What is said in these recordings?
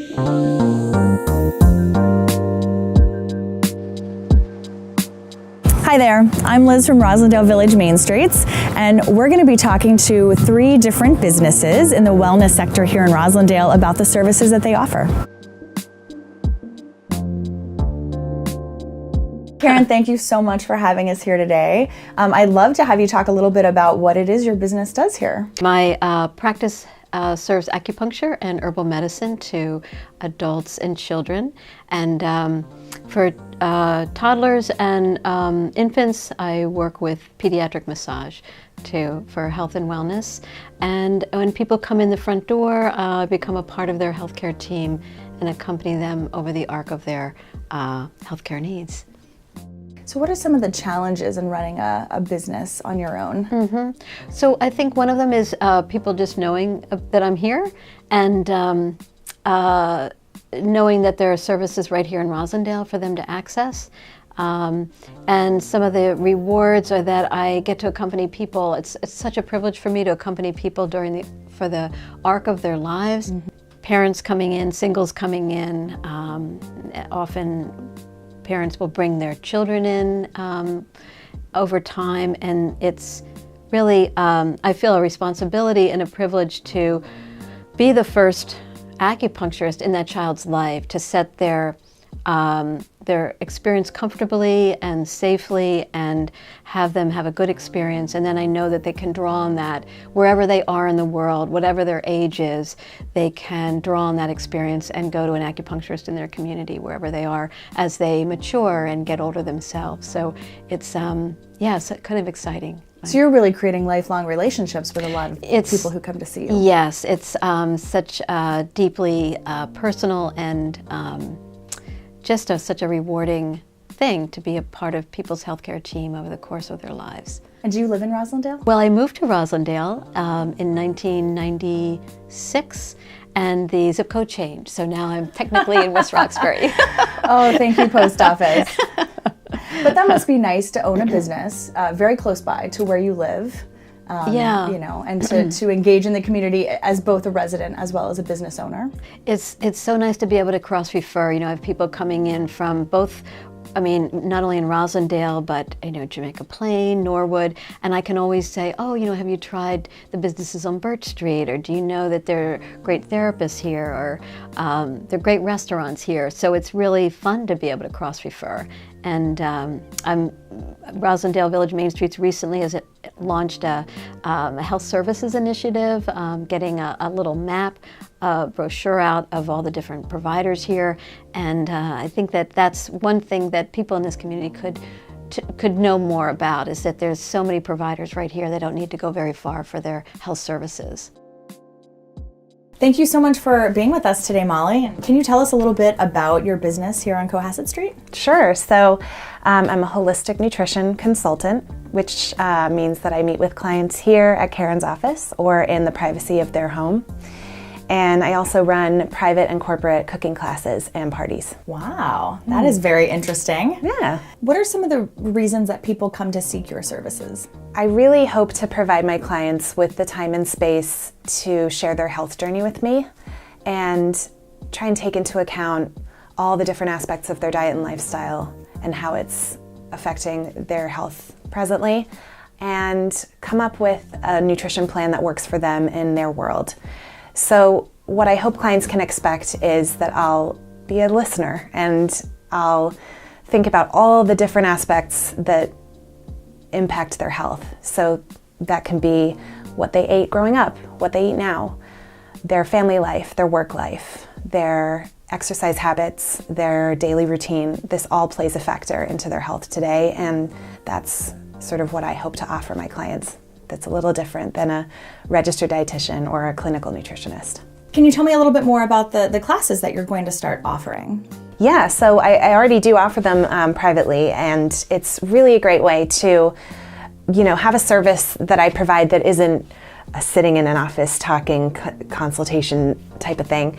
Hi there, I'm Liz from Roslindale Village Main Streets, and we're going to be talking to 3 different businesses in the wellness sector here in Roslindale about the services that they offer. Karen, thank you so much for having us here today. I'd love to have you talk a little bit about what it is your business does here. My practice serves acupuncture and herbal medicine to adults and children. And for toddlers and infants, I work with pediatric massage for health and wellness. And when people come in the front door, I become a part of their healthcare team and accompany them over the arc of their healthcare needs. So what are some of the challenges in running a business on your own? So I think one of them is people just knowing that I'm here, and knowing that there are services right here in Roslindale for them to access. And some of the rewards are that I get to accompany people. It's such a privilege for me to accompany people for the arc of their lives. Parents coming in, singles coming in, often parents will bring their children in over time, and it's really, I feel a responsibility and a privilege to be the first acupuncturist in that child's life, to set their experience comfortably and safely and have them have a good experience. And then I know that they can draw on that wherever they are in the world, whatever their age is, they can draw on that experience and go to an acupuncturist in their community wherever they are as they mature and get older themselves. So it's, yeah, it's kind of exciting. So you're really creating lifelong relationships with a lot of people who come to see you. Yes, it's such deeply personal and just such a rewarding thing to be a part of people's healthcare team over the course of their lives. And do you live in Roslindale? Well, I moved to Roslindale in 1996, and the zip code changed, so now I'm technically in West Roxbury. Oh, thank you, Post Office. But that must be nice to own a business very close by to where you live. Yeah. You know, and to engage in the community as both a resident as well as a business owner. It's so nice to be able to cross-refer. You know, I have people coming in from both, I mean, not only in Roslindale, but, you know, Jamaica Plain, Norwood, and I can always say, oh, you know, have you tried the businesses on Birch Street, or do you know that there are great therapists here, or there are great restaurants here? So it's really fun to be able to cross-refer. And Roslindale Village Main Streets recently has launched a health services initiative, getting a little map, brochure out of all the different providers here. And I think that that's one thing that people in this community could know more about, is that there's so many providers right here. They don't need to go very far for their health services. Thank you so much for being with us today, Molly. Can you tell us a little bit about your business here on Cohasset Street? Sure. So I'm a holistic nutrition consultant, which means that I meet with clients here at Karen's office or in the privacy of their home. And I also run private and corporate cooking classes and parties. Wow, that is very interesting. Yeah. What are some of the reasons that people come to seek your services? I really hope to provide my clients with the time and space to share their health journey with me and try and take into account all the different aspects of their diet and lifestyle and how it's affecting their health presently, and come up with a nutrition plan that works for them in their world. So what I hope clients can expect is that I'll be a listener and I'll think about all the different aspects that impact their health. So that can be what they ate growing up, what they eat now, their family life, their work life, their exercise habits, their daily routine. This all plays a factor into their health today, and that's sort of what I hope to offer my clients. That's a little different than a registered dietitian or a clinical nutritionist. Can you tell me a little bit more about the classes that you're going to start offering? Yeah, so I already do offer them privately, and it's really a great way to, you know, have a service that I provide that isn't a sitting in an office talking consultation type of thing.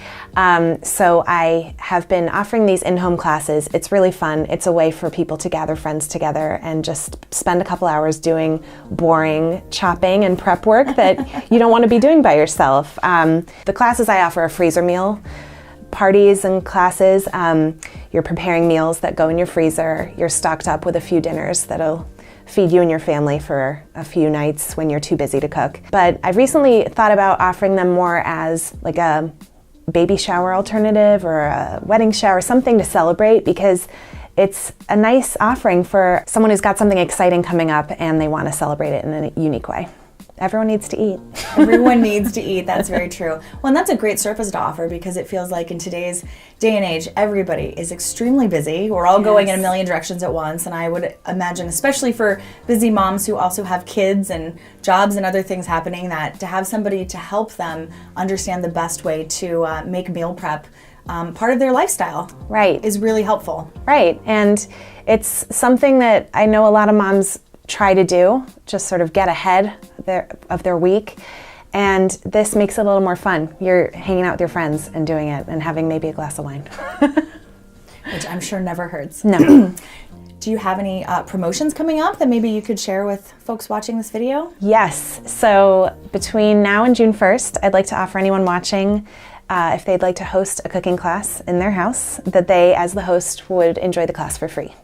So I have been offering these in-home classes. It's really fun. It's a way for people to gather friends together and just spend a couple hours doing boring chopping and prep work that you don't want to be doing by yourself. The classes I offer a freezer meal parties and classes, you're preparing meals that go in your freezer. You're stocked up with a few dinners that'll feed you and your family for a few nights when you're too busy to cook. But I've recently thought about offering them more as like a baby shower alternative or a wedding shower, something to celebrate, because it's a nice offering for someone who's got something exciting coming up and they want to celebrate it in a unique way. Everyone needs to eat. Everyone needs to eat. That's very true. Well, and that's a great service to offer, because it feels like in today's day and age, everybody is extremely busy. We're all going in a million directions at once. And I would imagine, especially for busy moms who also have kids and jobs and other things happening, that to have somebody to help them understand the best way to make meal prep part of their lifestyle, right, is really helpful. Right. And it's something that I know a lot of moms try to do, just sort of get ahead of their week. And this makes it a little more fun. You're hanging out with your friends and doing it and having maybe a glass of wine. Which I'm sure never hurts. No. Do you have any promotions coming up that maybe you could share with folks watching this video? Yes. So between now and June 1st, I'd like to offer anyone watching, if they'd like to host a cooking class in their house, that they, as the host, would enjoy the class for free.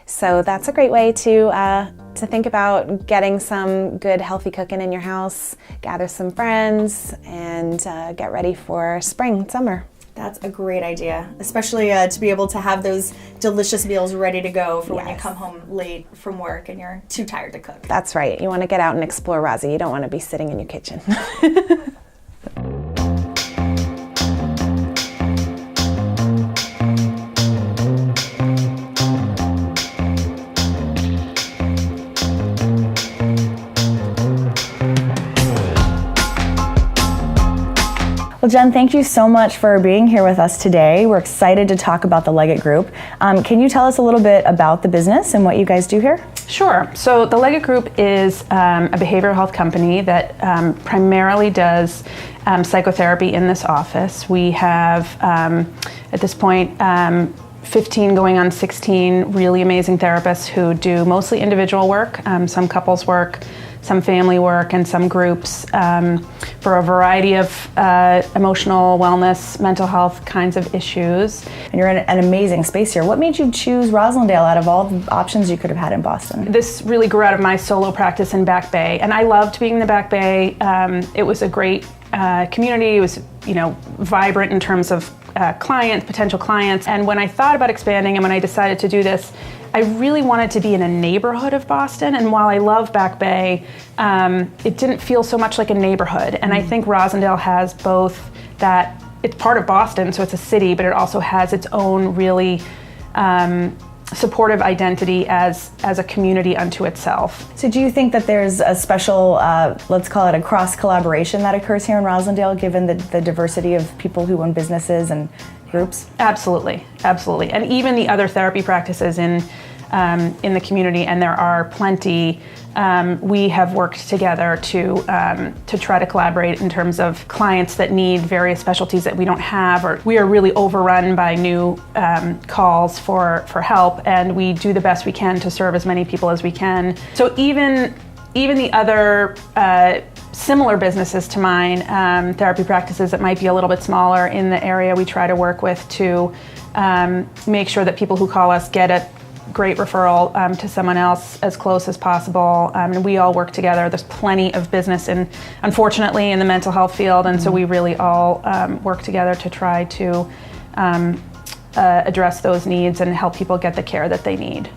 So that's a great way to think about getting some good, healthy cooking in your house, gather some friends, and get ready for spring, summer. That's a great idea, especially to be able to have those delicious meals ready to go for when you come home late from work and you're too tired to cook. That's right. You want to get out and explore, Rozzie. You don't want to be sitting in your kitchen. Well, Jen, thank you so much for being here with us today. We're excited to talk about the Leggett Group. Can you tell us a little bit about the business and what you guys do here? Sure. So the Leggett Group is a behavioral health company that primarily does psychotherapy in this office. We have, at this point, 15 going on 16 really amazing therapists who do mostly individual work, some couples work, some family work, and some groups for a variety of emotional wellness, mental health kinds of issues. And you're in an amazing space here. What made you choose Roslindale out of all the options you could have had in Boston? This really grew out of my solo practice in Back Bay, and I loved being in the Back Bay. It was a great community. It was, vibrant in terms of potential clients. And when I thought about expanding and when I decided to do this, I really wanted to be in a neighborhood of Boston. And while I love Back Bay, it didn't feel so much like a neighborhood. And I think Roslindale has both that, it's part of Boston, so it's a city, but it also has its own really supportive identity as a community unto itself. So do you think that there's a special, let's call it a cross collaboration that occurs here in Roslindale, given the diversity of people who own businesses and groups? Absolutely, absolutely. And even the other therapy practices in the community, and there are plenty, we have worked together to try to collaborate in terms of clients that need various specialties that we don't have, or we are really overrun by new calls for help, and we do the best we can to serve as many people as we can. So even the other similar businesses to mine, therapy practices that might be a little bit smaller in the area, we try to work with to make sure that people who call us get a great referral to someone else as close as possible, and we all work together. There's plenty of business, unfortunately, in the mental health field, and so we really all work together to try to address those needs and help people get the care that they need.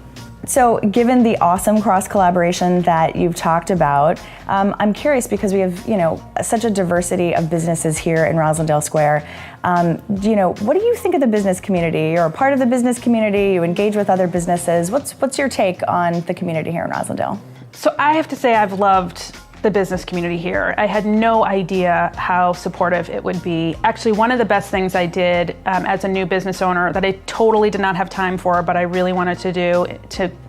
So given the awesome cross-collaboration that you've talked about, I'm curious, because we have, such a diversity of businesses here in Roslindale Square. What do you think of the business community? You're a part of the business community, you engage with other businesses. What's your take on the community here in Roslindale? So I have to say I've loved the business community here. I had no idea how supportive it would be. Actually, one of the best things I did as a new business owner that I totally did not have time for, but I really wanted to do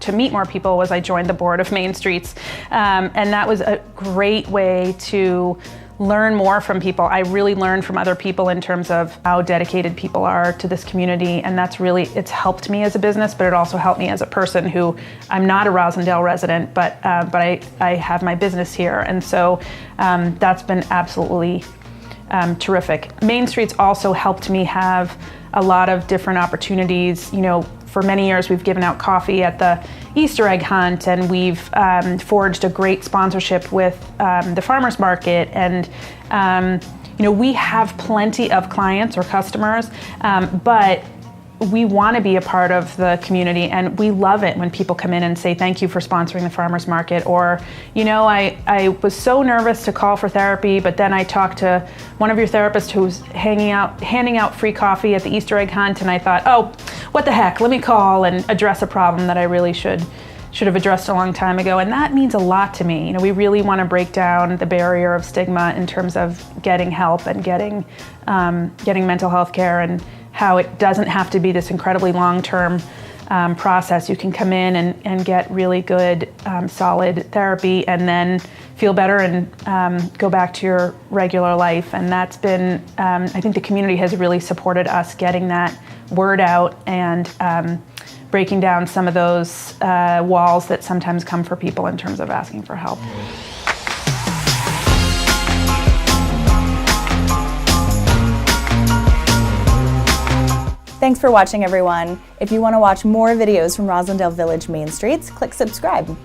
to meet more people, was I joined the board of Main Streets. And that was a great way to learn more from people. I really learned from other people in terms of how dedicated people are to this community, and it's helped me as a business, but it also helped me as a person who, I'm not a Roslindale resident, but I have my business here, and so that's been absolutely terrific. Main Streets also helped me have a lot of different opportunities. You know, for many years we've given out coffee at the Easter egg hunt, and we've forged a great sponsorship with the farmers market, and you know, we have plenty of clients or customers, but we want to be a part of the community, and we love it when people come in and say thank you for sponsoring the farmers market, or you know, I was so nervous to call for therapy, but then I talked to one of your therapists who's handing out free coffee at the Easter egg hunt, and I thought, oh, what the heck, let me call and address a problem that I really should have addressed a long time ago. And that means a lot to me. You know, we really want to break down the barrier of stigma in terms of getting help and getting mental health care, and how it doesn't have to be this incredibly long-term process. You can come in and get really good, solid therapy, and then feel better and go back to your regular life. And that's been, I think the community has really supported us getting that word out, and breaking down some of those walls that sometimes come for people in terms of asking for help. Thanks for watching, everyone. If you want to watch more videos from Roslindale Village Main Streets, click subscribe.